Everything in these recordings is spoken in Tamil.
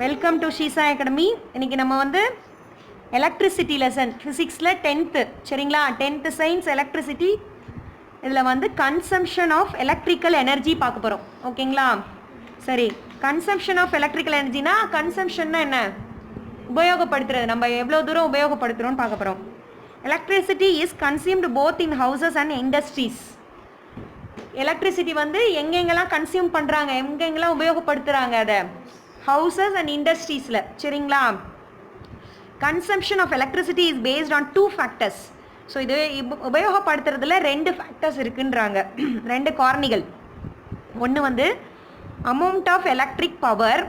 Welcome to ஷீசா academy. இன்னைக்கு நம்ம வந்து எலக்ட்ரிசிட்டி லெசன் ஃபிசிக்ஸில் 10th சரிங்களா, 10th சயின்ஸ் எலக்ட்ரிசிட்டி. இதில் வந்து கன்சம்ஷன் ஆஃப் எலக்ட்ரிக்கல் எனர்ஜி பார்க்க போகிறோம். ஓகேங்களா? சரி, கன்சம்ஷன் ஆஃப் எலக்ட்ரிக்கல் எனர்ஜினா கன்சம்ஷன்னா என்ன? உபயோகப்படுத்துறது, நம்ம எவ்வளோ தூரம் உபயோகப்படுத்துகிறோம்னு பார்க்க போகிறோம். Electricity is consumed both in houses and industries. Electricity வந்து எங்கெங்கெல்லாம் கன்சியூம் பண்ணுறாங்க, எங்கெங்கெல்லாம் உபயோகப்படுத்துகிறாங்க, அதை ஹவுசஸ் அண்ட் இண்டஸ்ட்ரீஸில். சரிங்களா? Consumption of electricity is based on 2 factors. So இது உபயோகப்படுத்துறதுல 2 ஃபேக்டர்ஸ் இருக்குன்றாங்க, 2 காரணிகள். ஒன்று வந்து அமௌண்ட் ஆஃப் எலக்ட்ரிக் பவர்,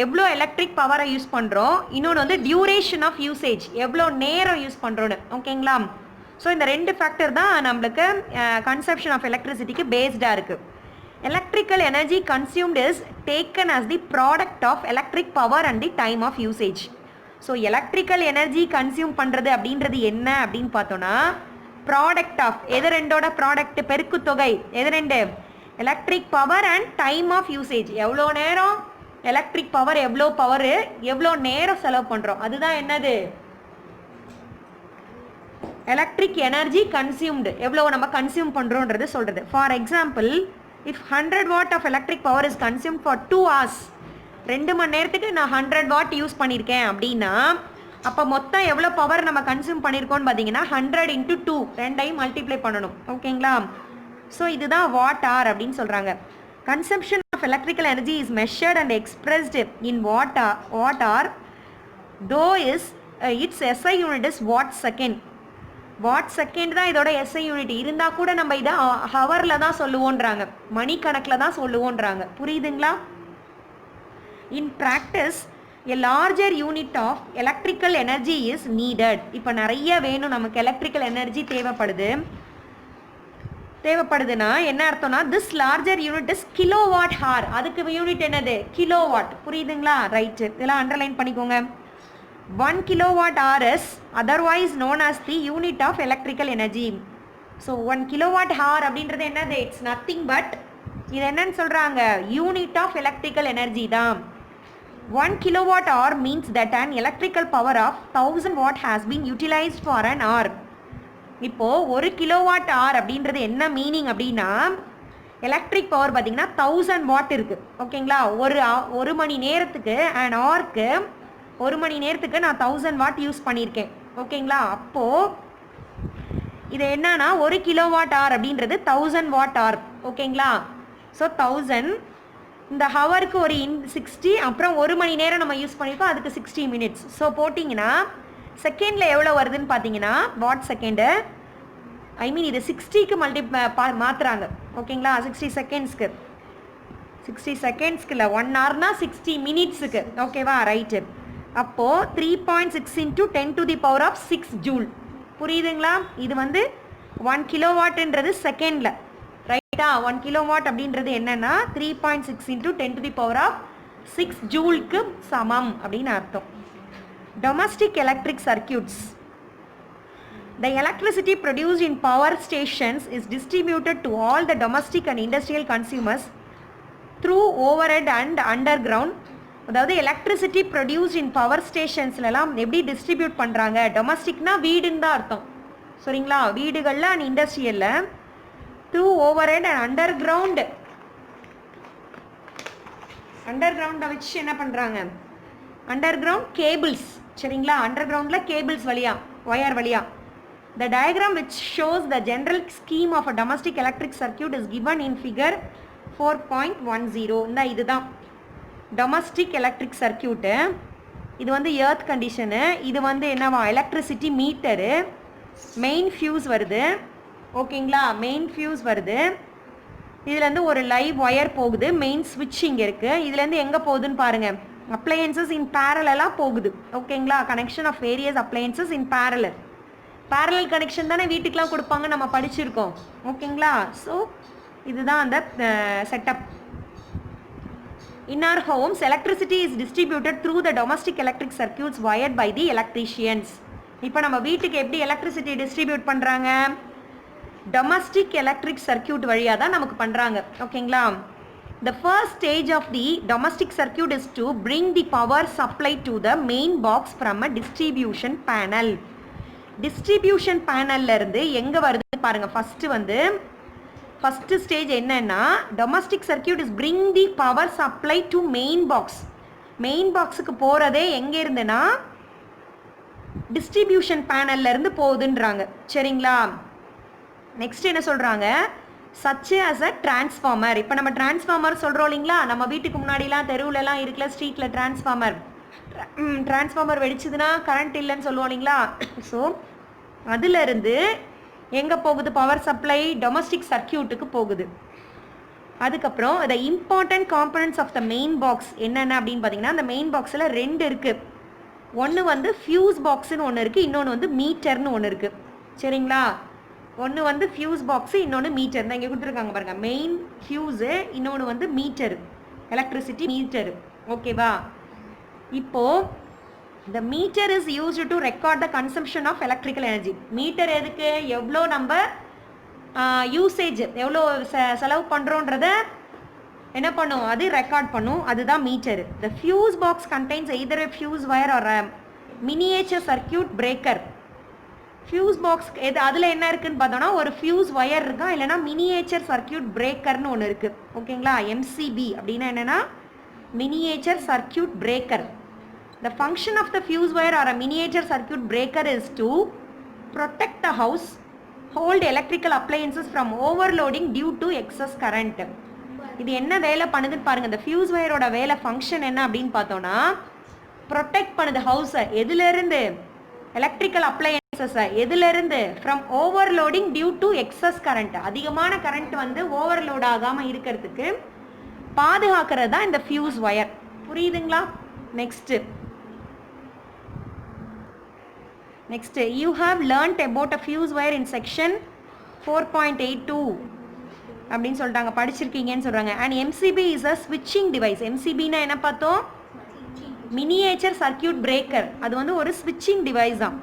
எவ்வளோ எலக்ட்ரிக் பவரை யூஸ் பண்ணுறோம். இன்னொன்று வந்து டியூரேஷன் ஆஃப் யூசேஜ், எவ்வளோ நேரம் யூஸ் பண்ணுறோன்னு. ஓகேங்களா? ஸோ இந்த 2 ஃபேக்டர் தான் நம்மளுக்கு கன்சப்ஷன் ஆஃப் எலக்ட்ரிசிட்டிக்கு பேஸ்டாக இருக்குது. Electrical energy consumed is taken as the product of electric power and the time of usage. So electrical energy consume பண்ணுறது அப்படின்றது என்ன அப்படின்னு பார்த்தோன்னா, ப்ராடக்ட் ஆஃப் எது ரெண்டோட ப்ராடக்ட், பெருக்குத்தொகை எது ரெண்டு, electric power and time of usage. எவ்வளோ நேரம் எலக்ட்ரிக் பவர், எவ்வளோ பவரு, எவ்வளோ நேரம் செலவு பண்ணுறோம், அதுதான் என்னது எலக்ட்ரிக் எனர்ஜி கன்சியூம்டு. எவ்வளோ நம்ம கன்சியூம் பண்ணுறோன்றது சொல்கிறது. For example, if 100 watt of electric power is consumed for 2 hours, 2 மணி நேரத்துக்கு நான் 100 watt யூஸ் பண்ணியிருக்கேன் அப்படின்னா, அப்போ மொத்தம் எவ்வளோ பவர் நம்ம கன்சியூம் பண்ணியிருக்கோன்னு பார்த்தீங்கன்னா 100 × 2, ரெண்டையும் மல்டிப்ளை பண்ணணும். ஓகேங்களா? ஸோ இதுதான் வாட் ஆர் அப்படின்னு சொல்கிறாங்க. Consumption of electrical energy is measured and expressed in watt hour though is its SI unit is watt second. Watt second தான் இதோட SI யூனிட். இருந்தால் கூட நம்ம இதை ஹவரில் தான் சொல்லுவோன்றாங்க, மணிக்கணக்கில் தான் சொல்லுவோன்றாங்க. புரியுதுங்களா? In practice a larger unit of electrical energy is needed. இப்போ நிறைய வேணும் நமக்கு, எலக்ட்ரிக்கல் எனர்ஜி தேவைப்படுதுன்னா என்ன அர்த்தம்னா, this larger unit is kilowatt hour. அதுக்கு யூனிட் என்னது? கிலோவாட். புரியுதுங்களா? ரைட்டு, இதெல்லாம் அண்டர்லைன் பண்ணிக்கோங்க. 1 kilowatt hour is otherwise known as the unit of electrical energy. So 1 kilowatt hour அப்படின்றது என்னது? It's nothing but, இது என்னன்னு சொல்கிறாங்க, யூனிட் ஆஃப் எலக்ட்ரிக்கல் எனர்ஜி தான். 1 kilowatt hour means that an electrical power of 1000 watt has been utilized for an hour. இப்போது 1 kilowatt hour அப்படின்றது என்ன மீனிங் அப்படின்னா, எலக்ட்ரிக் பவர் பார்த்திங்கன்னா 1000 வாட் இருக்குது. ஓகேங்களா? ஒரு மணி நேரத்துக்கு, அண்ட் ஹவருக்கு, 1 மணி நேரத்துக்கு நான் 1000 வாட் யூஸ் பண்ணியிருக்கேன். ஓகேங்களா? அப்போது இது என்னன்னா, 1 கிலோவாட் ஹவர் அப்படின்றது 1000 வாட் ஹவர். ஓகேங்களா? ஸோ 1000, இந்த ஹவருக்கு ஒரு 60, அப்புறம் 1 மணி நேரம் நம்ம யூஸ் பண்ணியிருக்கோம், அதுக்கு 60 மினிட்ஸ். ஸோ போட்டிங்கன்னா செகண்டில் எவ்வளோ வருதுன்னு பார்த்தீங்கன்னா, வாட் செகண்டு, ஐ மீன் இது 60க்கு மாற்றுறாங்க. ஓகேங்களா? 60 செகண்ட்ஸ்க்கு, 60 செகண்ட்ஸ்க்கு இல்லை, 1 ஹவர்னா 60 மினிட்ஸுக்கு. ஓகேவா? ரைட்டு. அப்போது 3.6 × 10⁶ ஜூல். புரியுதுங்களா? இது வந்து 1 கிலோவாட்ன்றது செகண்டில், ரைட்டா? 1 கிலோவாட் அப்படின்றது என்னென்னா 3.6 × 10⁶ ஜூலுக்கு சமம் அப்படின்னு அர்த்தம். Domestic electric circuits. The electricity produced in power stations is distributed to all the domestic and industrial consumers through overhead and underground. அதாவது எலக்ட்ரிசிட்டி ப்ரொடியூஸ்ட் இன் பவர் ஸ்டேஷன்ஸ்லாம் எப்படி டிஸ்ட்ரிபியூட் பண்ணுறாங்க, டொமஸ்டிக்னா வீடுன்னு தான் அர்த்தம். சரிங்களா? வீடுகளில் அண்ட் இண்டஸ்ட்ரியலில் த்ரூ ஓவர்ஹெட் அண்ட் அண்டர் கிரவுண்டை வச்சு என்ன பண்ணுறாங்க, அண்டர் கிரவுண்ட் கேபிள்ஸ். சரிங்களா? அண்டர் கிரவுண்டில் கேபிள்ஸ் வழியா, ஒயர் வழியா. The diagram which shows the general scheme of a domestic electric circuit is given in figure 4.10. இந்த இதுதான் டொமஸ்டிக் எலக்ட்ரிக் சர்க்கியூட்டு. இது வந்து எர்த் கண்டிஷனு. இது வந்து என்னவா, எலக்ட்ரிசிட்டி மீட்டரு. மெயின் ஃபியூஸ் வருது. ஓகேங்களா? மெயின் ஃபியூஸ் வருது. இதுலேருந்து ஒரு லைவ் ஒயர் போகுது. மெயின் ஸ்விட்ச் இங்கே இருக்குது. இதுலேருந்து எங்கே போகுதுன்னு பாருங்கள், அப்ளையன்சஸ் இன் பேரலாக போகுது. ஓகேங்களா? Connection of various appliances in parallel connection தானே வீட்டுக்கெலாம் கொடுப்பாங்க, நம்ம படிச்சிருக்கோம். ஓகேங்களா? ஸோ இதுதான் அந்த setup. In our homes, electricity is distributed through the domestic electric circuits wired by the electricians. இப்போ நம்ம வீட்டுக்கு எப்படி எலக்ட்ரிசிட்டி டிஸ்ட்ரிபியூட் பண்ணுறாங்க, டொமஸ்டிக் எலக்ட்ரிக் சர்க்கியூட் வழியாக தான் நமக்கு பண்ணுறாங்க. ஓகேங்களா? The first stage of the domestic circuit is to bring the power supply to the main box from a distribution panel. Distribution panelல இருந்து எங்க வருது பாருங்க. ஃபர்ஸ்ட் ஸ்டேஜ் என்னன்னா domestic circuit is bring the power supply to main box. Main பாக்ஸுக்கு போறதே எங்க இருந்துன்னா டிஸ்ட்ரிபியூஷன் பேனல்ல இருந்து போகுதுன்றாங்க. சரிங்களா? நெக்ஸ்ட் என்ன சொல்றாங்க? such as a transformer. இப்போ நம்ம டிரான்ஸ்ஃபார்மர் சொல்கிறோம் இல்லைங்களா, நம்ம வீட்டுக்கு முன்னாடிலாம் தெருவுலலாம் இருக்குல்ல, ஸ்ட்ரீட்டில் டிரான்ஸ்ஃபார்மர் வெடிச்சதுன்னா கரண்ட் இல்லைன்னு சொல்லுவோம் இல்லைங்களா. ஸோ அதுலேருந்து எங்கே போகுது பவர் சப்ளை? டொமஸ்டிக் சர்க்கியூட்டுக்கு போகுது. அதுக்கப்புறம் the important components of the main box என்னென்ன அப்படின்னு பார்த்தீங்கன்னா, அந்த மெயின் பாக்ஸில் 2 இருக்குது. ஒன்று ஃபியூஸ் பாக்ஸுன்னு ஒன்று இருக்குது, இன்னொன்று மீட்டர்னு ஒன்று இருக்குது. சரிங்களா? ஒன்று ஃபியூஸ் பாக்ஸு, இன்னொன்று மீட்டர் தான் இங்கே கொடுத்துருக்காங்க பாருங்கள். மெயின் ஃபியூஸு, இன்னொன்று மீட்டரு, எலக்ட்ரிசிட்டி மீட்டரு. ஓகேவா? இப்போது இந்த meter is used to record the consumption of electrical energy. Meter எதுக்கு? எவ்வளோ நம்ம யூசேஜ், எவ்வளோ செலவு பண்ணுறோன்றத என்ன பண்ணும்? அது ரெக்கார்ட் பண்ணும். அதுதான் meter. The fuse box contains either fuse wire or miniature circuit breaker. Fuse box எது அதில் என்ன இருக்குதுன்னு பார்த்தோன்னா, ஒரு ஃபியூஸ் ஒயர் இருக்கா, இல்லைனா மினியேச்சர் சர்க்கியூட் பிரேக்கர்னு ஒன்று இருக்குது. ஓகேங்களா? எம்சிபி அப்படின்னா என்னென்னா miniature circuit breaker. The function of the fuse wire or a miniature circuit breaker is to protect the household electrical appliances from overloading due to excess current. இது என்ன வேலை பண்ணுதுன்னு பாருங்கள். இந்த ஃபியூஸ் ஒயரோட வேலை ஃபங்க்ஷன் என்ன அப்படின்னு பார்த்தோன்னா, ப்ரொடெக்ட் பண்ணுது ஹவுஸை. எதுலேருந்து? எலக்ட்ரிக்கல் அப்ளையன்சஸை. எதுலேருந்து? From overloading due to excess current. அதிகமான கரண்ட் ஓவர்லோட் ஆகாமல் இருக்கிறதுக்கு பாதுகாக்கிறது தான் இந்த ஃபியூஸ் ஒயர். புரியுதுங்களா? Next you have learnt about a fuse wire in section 4.82 அப்படின்னு சொல்லிட்டாங்க, படிச்சிருக்கீங்கன்னு சொல்கிறாங்க. அண்ட் எம்சிபி இஸ் அ ஸ்விட்சிங் டிவைஸ். எம்சிபின்னா என்ன பார்த்தோம்? Miniature circuit breaker. அது ஒரு ஸ்விட்சிங் டிவைஸ் தான்,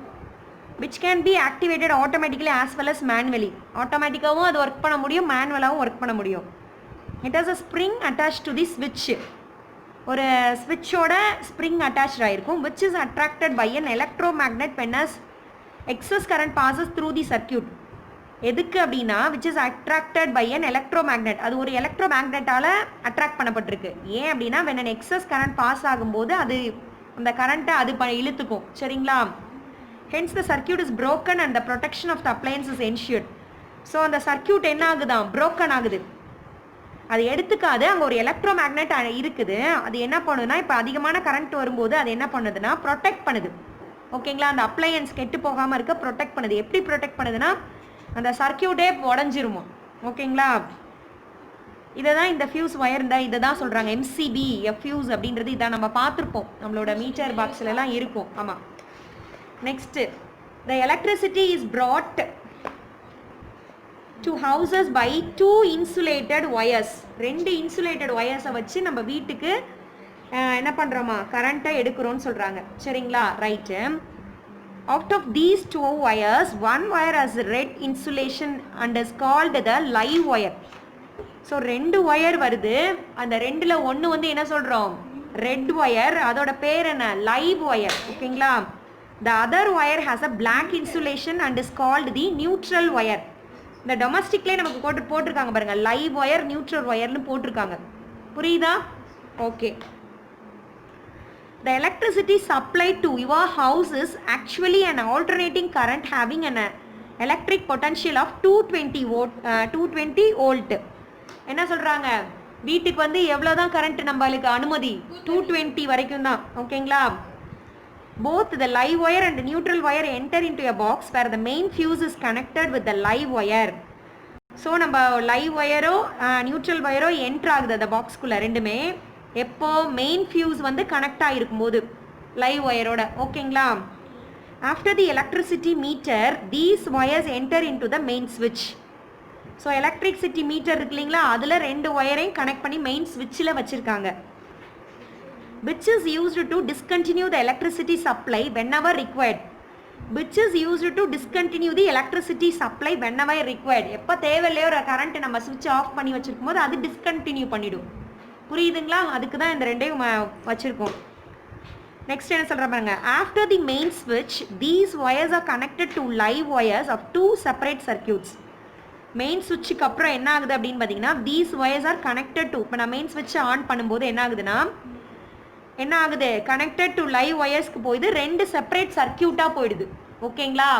which can be activated automatically as well as manually. ஆட்டோமேட்டிக்காகவும் அது ஒர்க் பண்ண முடியும், மேனுவலாகவும் ஒர்க் பண்ண முடியும். It has a spring attached to the switch. ஒரு ஸ்விட்சோட ஸ்ப்ரிங் அட்டாச்ட் ஆகிருக்கும், which is attracted by an electromagnet when as excess current passes through the circuit. எதுக்கு அப்படின்னா, which is attracted by an electromagnet. அது ஒரு எலக்ட்ரோமேக்னெட்டால் அட்ராக்ட் பண்ணப்பட்டிருக்கு. ஏன் அப்படின்னா, when an excess current pass ஆகும்போது அது அந்த கரண்ட்டை அது இழுத்துக்கும். சரிங்களா? hence the circuit is broken and the protection of the appliance is ensured. So அந்த சர்க்கியூட் என்ன ஆகுதான்? broken ஆகுது. அது எடுத்துக்காது. அங்கே ஒரு எலக்ட்ரோமேக்னெட் இருக்குது. அது என்ன பண்ணுதுன்னா, இப்போ அதிகமான கரண்ட் வரும்போது அது என்ன பண்ணுதுன்னா ப்ரொடெக்ட் பண்ணுது. ஓகேங்களா? அந்த அப்ளையன்ஸ் கெட்டு போகாமல் இருக்க ப்ரொடெக்ட் பண்ணுது. எப்படி ப்ரொடெக்ட் பண்ணுதுன்னா, அந்த சர்க்கியூட்டே உடஞ்சிருமோ. ஓகேங்களா? இதை தான் இந்த ஃபியூஸ் ஒயர் இதை தான் சொல்கிறாங்க எம்சிபி ஃபியூஸ் அப்படின்றது. இதான் நம்ம பார்த்துருப்போம், நம்மளோட மீட்டர் பாக்ஸ்லலாம் இருக்கும். ஆமாம். Next, the electricity is brought to houses by 2 insulated wires. 2 insulated wires-ஐ வச்சு நம்ம வீட்டுக்கு என்ன பண்ணுறோமா? கரண்ட்டை எடுக்கிறோன்னு சொல்கிறாங்க. சரிங்களா? Right. Out of these 2 wires, one wire has red insulation and is called the live wire. So 2 wire வருது. அந்த 2ல் ஒன்று என்ன சொல்கிறோம்? Red wire. அதோட பேர் என்ன? Live wire. ஓகேங்களா? The other wire has a black insulation and is called the neutral wire. இந்த டொமஸ்டிக்லேயே நமக்கு போட்டிருக்காங்க பாருங்க, லைவ் ஒயர், நியூட்ரல் ஒயர்னு போட்டிருக்காங்க. புரியுதா? Okay. The electricity supplied to your house is actually an alternating current having an electric potential of 220 volt. என்ன சொல்கிறாங்க? வீட்டுக்கு எவ்வளோதான் கரண்ட் நம்மளுக்கு அனுமதி? 220 வரைக்கும் தான். ஓகேங்களா? Both the live wire and the neutral wire enter into a box where the main fuse is connected with the live wire. So நம்ம லைவ் ஒயரோ நியூட்ரல் ஒயரோ என்ட்ரு ஆகுது அந்த பாக்ஸ்குள்ளே. ரெண்டுமே எப்போ? மெயின் ஃபியூஸ் கனெக்ட் ஆகிருக்கும்போது லைவ் ஒயரோட. ஓகேங்களா? After the electricity meter these wires enter into the main ஸ்விட்ச். ஸோ எலக்ட்ரிசிட்டி மீட்டர் இருக்கு இல்லைங்களா, அதில் 2 ஒயரையும் கனெக்ட் பண்ணி மெயின் ஸ்விட்சில் வச்சுருக்காங்க. which is used to discontinue the electricity supply whenever required. which is used to discontinue the electricity supply whenever required. எப்போ தேவையில்லையோ ஒரு கரண்ட் நம்ம சுவிட்ச் ஆஃப் பண்ணி வச்சிருக்கும் போது அது டிஸ்கண்டினியூ பண்ணிடும். புரியுதுங்களா? அதுக்கு தான் இந்த ரெண்டையும் வச்சுருக்கோம். நெக்ஸ்ட் என்ன சொல்கிற பாருங்க, ஆஃப்டர் தி மெயின் ஸ்விட்ச் these wires are connected to live wires of 2 separate circuits. Main ஸ்விட்சுக்கு அப்புறம் என்ன ஆகுது அப்படின்னு பார்த்தீங்கன்னா, these wires are connected to, இப்போ நான் மெயின் ஸ்விட்ச் ஆன் பண்ணும்போது என்ன ஆகுதுன்னா, என்ன ஆகுது, கனெக்டட் டு லைவ் ஒயர்ஸ்க்கு போயிது 2 செப்பரேட் சர்க்கியூட்டாக போயிடுது. ஓகேங்களா?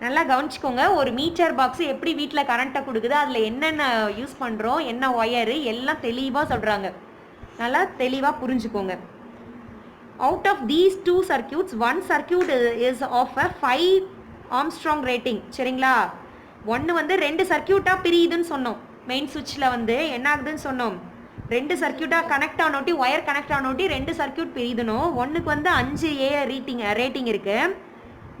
நல்லா கவனிச்சுக்கோங்க. ஒரு மீட்டர் பாக்ஸ் எப்படி வீட்டில் கரண்ட்டை கொடுக்குது, அதில் என்னென்ன யூஸ் பண்ணுறோம், என்ன ஒயரு எல்லாம் தெளிவாக சொல்கிறாங்க. நல்லா தெளிவாக புரிஞ்சுக்கோங்க. Out of these 2 circuits 1 circuit is of a 5 Armstrong rating. சரிங்களா? ஒன்று வந்து 2 சர்க்கியூட்டாக பிரியுதுன்னு சொன்னோம். மெயின் சுவிட்சில் வந்து என்ன ஆகுதுன்னு சொன்னோம், 2 சர்க்கியூட்டாக கனெக்ட் ஆனோட்டி, ஒயர் கனெக்ட் ஆனோட்டி 2 சர்க்கியூட் பிரியுதுனோ. ஒன்றுக்கு வந்து 5A ரேட்டிங் இருக்குது,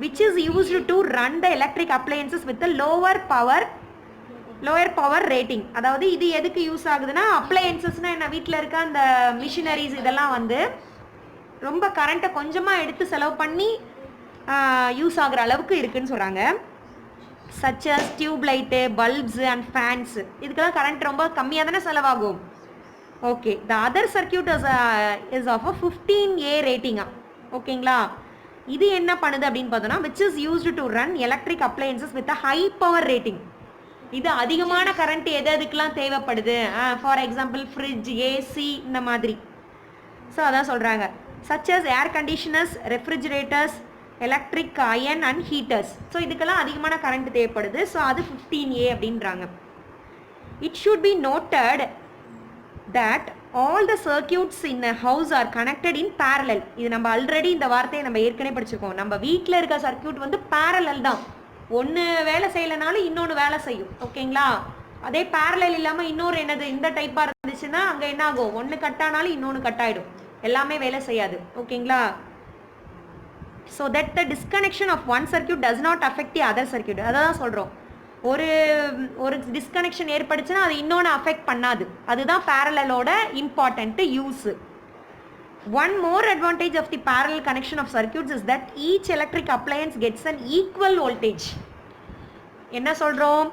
which is used to run the electric appliances with a lower power rating. அதாவது இது எதுக்கு யூஸ் ஆகுதுன்னா, அப்ளையன்சஸ்னால் என்ன, வீட்டில் இருக்க அந்த மிஷினரிஸ் இதெல்லாம் வந்து ரொம்ப கரண்ட்டை கொஞ்சமாக எடுத்து செலவு பண்ணி யூஸ் ஆகிற அளவுக்கு இருக்குதுன்னு சொல்கிறாங்க. Such as tube light, bulbs and fans, இதுக்கெல்லாம் கரண்ட் ரொம்ப கம்மியாக தானே செலவாகும். Okay, the other circuit is of 15A ரேட்டிங்கா. ஓகேங்களா? இது என்ன பண்ணுது அப்படின்னு பார்த்தோன்னா, which is used to run electric appliances with a high power rating. இது அதிகமான கரண்ட் எதுக்கெல்லாம் தேவைப்படுது, ஃபார் எக்ஸாம்பிள் ஃப்ரிட்ஜ், ஏசி இந்த மாதிரி. ஸோ அதான் சொல்கிறாங்க, such as air conditioners, refrigerators, electric iron and heaters. So இதுக்கெல்லாம் அதிகமான கரண்ட் தேவைப்படுது. ஸோ அது 15A அப்படின்றாங்க. It should be noted that all the circuits in a house are connected in parallel. இது நம்ம ஆல்ரெடி இந்த வார்த்தையை நம்ம ஏற்கனவே படிச்சிருக்கோம். நம்ம வீட்டில் இருக்க சர்க்கியூட் வந்து பேரலல் தான். ஒன்று வேலை செய்யலைனாலும் இன்னொன்று வேலை செய்யும். ஓகேங்களா? அதே பேரலல் இல்லாமல் இன்னொரு என்னது இந்த டைப்பாக இருந்துச்சுன்னா அங்கே என்ன ஆகும், ஒன்று கட் ஆனாலும் இன்னொன்று கட் ஆகிடும், எல்லாமே வேலை செய்யாது. ஓகேங்களா? So that the disconnection of one circuit does not affect the other circuit. அதை தான் சொல்கிறோம். ஒரு டிஸ்கனெக்ஷன் ஏற்படுச்சுன்னா அது இன்னொன்று அஃபெக்ட் பண்ணாது. அதுதான் பேரலலோட important use. One more advantage of the parallel connection of circuits is that each electric appliance gets an equal voltage. என்ன சொல்கிறோம்,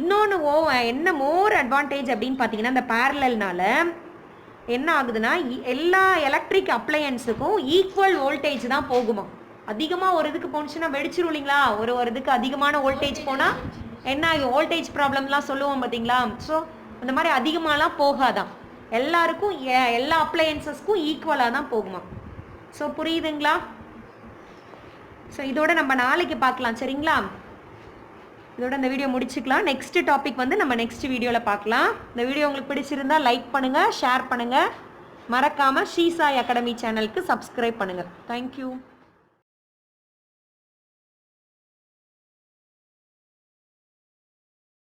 இன்னொன்று என்ன மோர் அட்வான்டேஜ் அப்படின்னு பார்த்தீங்கன்னா, இந்த பேரலல்னால என்ன ஆகுதுன்னா, எல்லா எலக்ட்ரிக் அப்ளையன்ஸுக்கும் ஈக்குவல் வோல்டேஜ் தான் போகுமா. அதிகமாக ஒரு இதுக்கு போணுச்சுன்னா வெடிச்சிரும் இல்லைங்களா? ஒரு இதுக்கு அதிகமான வோல்டேஜ் போனால் என்ன ஆகும், வோல்டேஜ் ப்ராப்ளம்லாம் சொல்லுவோம் பார்த்தீங்களா? ஸோ அந்த மாதிரி அதிகமாகலாம் போகாதான், எல்லாருக்கும் எல்லா அப்ளையன்சஸ்க்கும் ஈக்குவலாக தான் போகுமா. ஸோ புரியுதுங்களா? ஸோ இதோட நம்ம நாளைக்கு பார்க்கலாம். சரிங்களா? இதோட இந்த வீடியோ முடிச்சுக்கலாம். நெக்ஸ்ட் டாபிக் வந்து நம்ம நெக்ஸ்ட் வீடியோவில் பார்க்கலாம். இந்த வீடியோ உங்களுக்கு பிடிச்சிருந்தா லைக் பண்ணுங்கள், ஷேர் பண்ணுங்கள், மறக்காமல் ஸ்ரீ சாய் அகாடமி சேனலுக்கு சப்ஸ்கிரைப் பண்ணுங்கள். தேங்க்யூ.